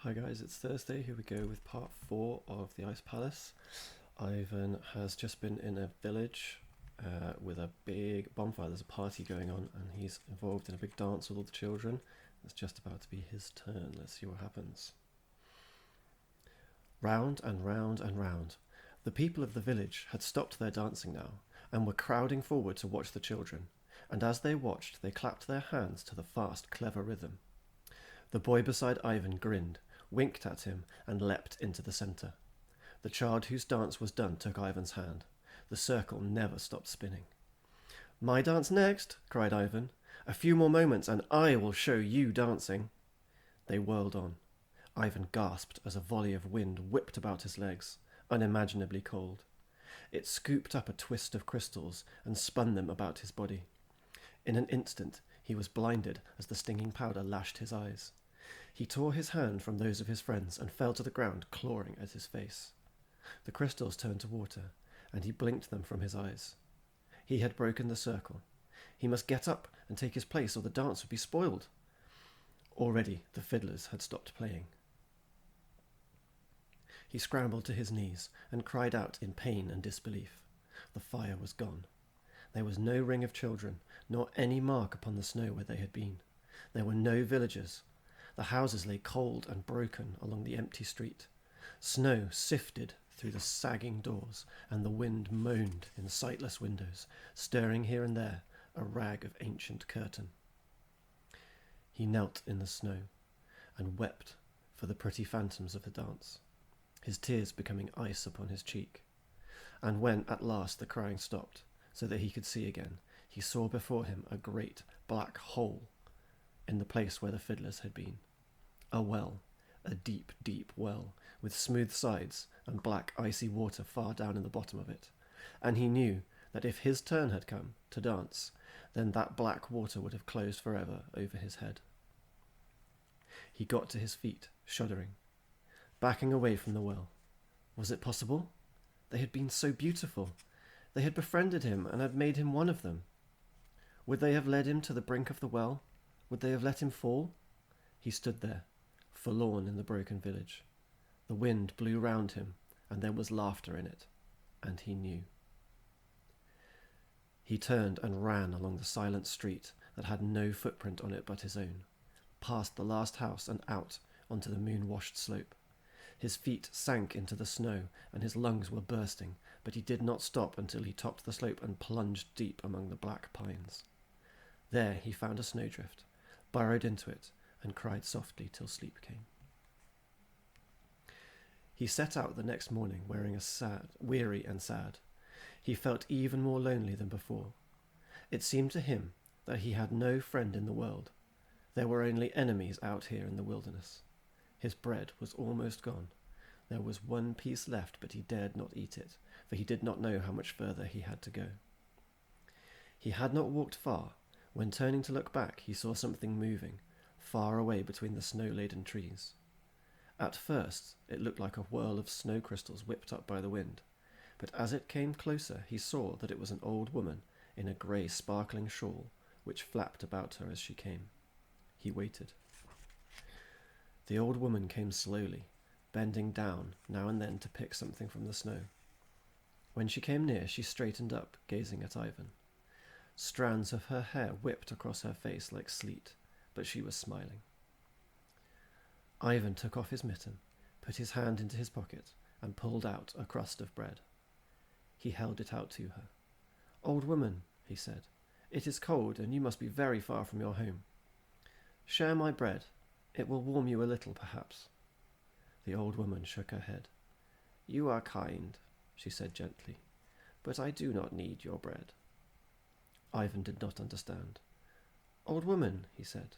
Hi guys, it's Thursday. Here we go with part 4 of the Ice Palace. Ivan has just been in a village with a big bonfire. There's a party going on and he's involved in a big dance with all the children. It's just about to be his turn. Let's see what happens. Round and round and round. The people of the village had stopped their dancing now and were crowding forward to watch the children, and as they watched they clapped their hands to the fast, clever rhythm. The boy beside Ivan grinned, winked at him, and leapt into the centre. The child whose dance was done took Ivan's hand. The circle never stopped spinning. "My dance next," cried Ivan. "A few more moments and I will show you dancing." They whirled on. Ivan gasped as a volley of wind whipped about his legs, unimaginably cold. It scooped up a twist of crystals and spun them about his body. In an instant he was blinded as the stinging powder lashed his eyes. He tore his hand from those of his friends and fell to the ground, clawing at his face. The crystals turned to water, and he blinked them from his eyes. He had broken the circle. He must get up and take his place, or the dance would be spoiled. Already the fiddlers had stopped playing. He scrambled to his knees and cried out in pain and disbelief. The fire was gone. There was no ring of children, nor any mark upon the snow where they had been. There were no villagers. The houses lay cold and broken along the empty street. Snow sifted through the sagging doors, and the wind moaned in sightless windows, stirring here and there a rag of ancient curtain. He knelt in the snow and wept for the pretty phantoms of the dance, his tears becoming ice upon his cheek. And when at last the crying stopped, so that he could see again, he saw before him a great black hole in the place where the fiddlers had been. A well, a deep, deep well, with smooth sides and black icy water far down in the bottom of it. And he knew that if his turn had come to dance, then that black water would have closed forever over his head. He got to his feet, shuddering, backing away from the well. Was it possible? They had been so beautiful. They had befriended him and had made him one of them. Would they have led him to the brink of the well? Would they have let him fall? He stood there, forlorn in the broken village. The wind blew round him, and there was laughter in it, and he knew. He turned and ran along the silent street that had no footprint on it but his own, past the last house and out onto the moon-washed slope. His feet sank into the snow, and his lungs were bursting, but he did not stop until he topped the slope and plunged deep among the black pines. There he found a snowdrift, burrowed into it, and cried softly till sleep came. He set out the next morning weary and sad. He felt even more lonely than before. It seemed to him that he had no friend in the world. There were only enemies out here in the wilderness. His bread was almost gone. There was one piece left, but he dared not eat it, for he did not know how much further he had to go. He had not walked far, when turning to look back he saw something moving, far away between the snow-laden trees. At first it looked like a whirl of snow crystals whipped up by the wind, but as it came closer he saw that it was an old woman in a grey sparkling shawl, which flapped about her as she came. He waited. The old woman came slowly, bending down now and then to pick something from the snow. When she came near, she straightened up, gazing at Ivan. Strands of her hair whipped across her face like sleet, but she was smiling. Ivan took off his mitten, put his hand into his pocket, and pulled out a crust of bread. He held it out to her. "Old woman," he said, "it is cold, and you must be very far from your home. Share my bread. It will warm you a little, perhaps." The old woman shook her head. "You are kind," she said gently, "but I do not need your bread." Ivan did not understand. "Old woman," he said,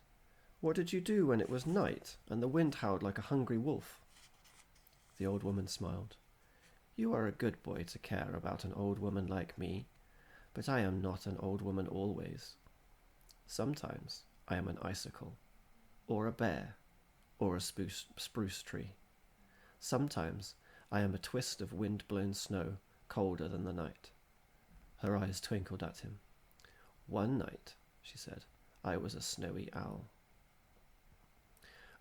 "what did you do when it was night and the wind howled like a hungry wolf?" The old woman smiled. "You are a good boy to care about an old woman like me, but I am not an old woman always. Sometimes I am an icicle, or a bear, or a spruce tree. Sometimes I am a twist of wind-blown snow, colder than the night." Her eyes twinkled at him. "One night," she said, "I was a snowy owl."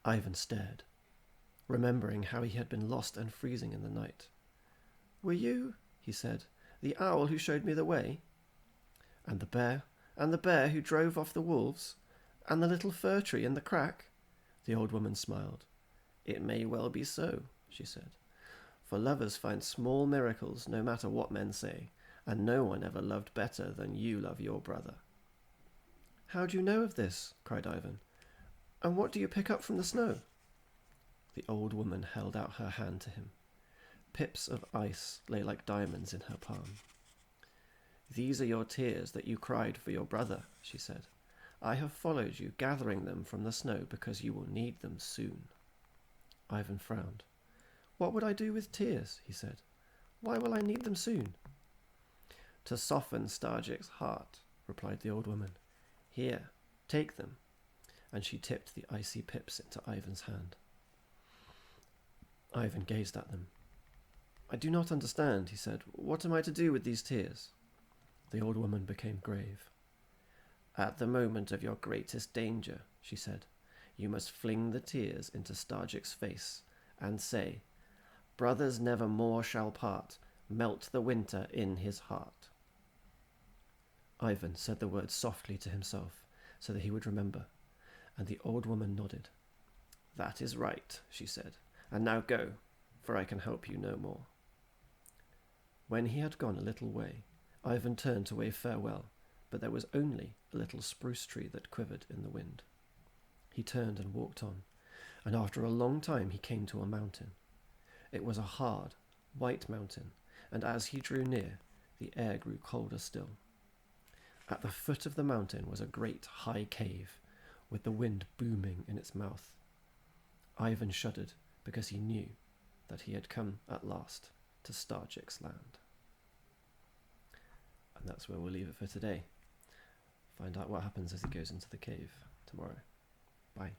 Ivan stared. remembering how he had been lost and freezing in the night. "Were you," he said, "the owl who showed me the way? And the bear who drove off the wolves? And the little fir tree in the crack?" The old woman smiled. "It may well be so," she said, "for lovers find small miracles no matter what men say, and no one ever loved better than you love your brother." "How do you know of this?" cried Ivan. "And what do you pick up from the snow?" The old woman held out her hand to him. Pips of ice lay like diamonds in her palm. "These are your tears that you cried for your brother," she said. "I have followed you, gathering them from the snow because you will need them soon." Ivan frowned. "What would I do with tears?" he said. "Why will I need them soon?" "To soften Stargic's heart," replied the old woman. "Here, take them." And she tipped the icy pips into Ivan's hand. Ivan gazed at them. "I do not understand," he said. "What am I to do with these tears?" The old woman became grave. "At the moment of your greatest danger," she said, "you must fling the tears into Stargic's face and say, 'Brothers never more shall part, melt the winter in his heart.'" Ivan said the words softly to himself so that he would remember, and the old woman nodded. "That is right," she said, "and now go, for I can help you no more." When he had gone a little way, Ivan turned to wave farewell, but there was only a little spruce tree that quivered in the wind. He turned and walked on, and after a long time he came to a mountain. It was a hard, white mountain, and as he drew near, the air grew colder still. At the foot of the mountain was a great high cave, with the wind booming in its mouth. Ivan shuddered because he knew that he had come at last to Stargic's land. And that's where we'll leave it for today. Find out what happens as he goes into the cave tomorrow. Bye.